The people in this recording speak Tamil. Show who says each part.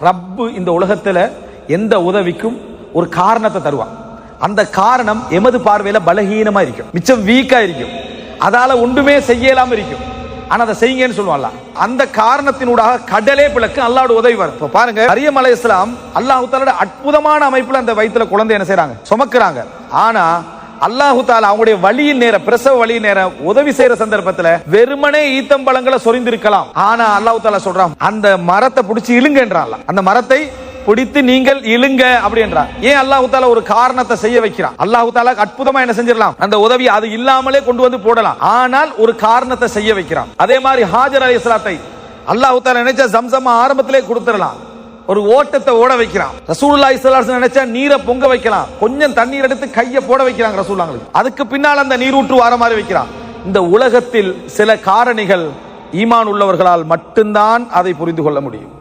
Speaker 1: ரப்பு இந்த உலகத்துல எந்த உதவிக்கும் ஒரு காரணத்தை தருவான். அந்த காரணம் எமது பார்வையில பலகீனமா இருக்கும், மிச்சம் வீக்கா இருக்கும், அதால ஒன்றுமே செய்யலாம இருக்கும். ஆனா அதை செய்யுங்கன்னு சொல்லுவாங்க. அந்த காரணத்தினூடாக கடலே பிளக்கு அல்லாஹ்வோட உதவி வரும். இப்ப பாருங்க, மரியம் அலைஹிஸ்ஸலாம் அல்லாஹ் தஆலா அற்புதமான அமைப்புல அந்த வயித்துல குழந்தை என்ன செய்றாங்க, சுமக்குறாங்க. ஆனா அல்லாஹ் தஆலா அவங்களுடைய வலியின் நேரம், பிரசவ வலியின் நேரம் உதவி செய்யற சந்தர்ப்பத்துல வெறுமனே ஈத்தம்பழங்களை சொரிந்திருக்கலாம். ஆனா அல்லாஹ் தஆலா சொல்றான், அந்த மரத்தை பிடிச்சி இழுங்கன்றான். அந்த மரத்தை பிடித்து நீங்கள் இழுங்க அப்படி என்றார். ஏன் அல்லாஹ் தஆலா ஒரு காரணத்தை செய்ய வைக்கிறான். அல்லாஹ் தஆலா அற்புதமா என்ன செஞ்சிடலாம், அந்த உதவி அது இல்லாமலே கொண்டு வந்து போடலாம். ஆனால் ஒரு காரணத்தை செய்ய வைக்கிறான். அதே மாதிரி ஹாஜர் அலைஹிஸ்ஸலாத்தை அல்லாஹ் தஆலா நினைச்சா ஜம்சம் ஆரம்பத்திலே கொடுத்துடலாம், ஒரு ஓட்டத்தை ஓட வைக்கிறான். ரசூலுல்லாஹி ஸல்லல்லாஹு அலைஹி வஸல்லம் நினைச்சா நீரை பொங்க வைக்கலாம், கொஞ்சம் தண்ணீர் எடுத்து கையை போட வைக்கிறாங்க ரசூலுல்லாஹ்ங்களுக்கு. அதுக்கு பின்னால் அந்த நீரூற்று வர மாதிரி வைக்கிறான். இந்த உலகத்தில் சில காரணிகள் ஈமான் உள்ளவர்களால் மட்டும்தான் அதை புரிந்து கொள்ள முடியும்.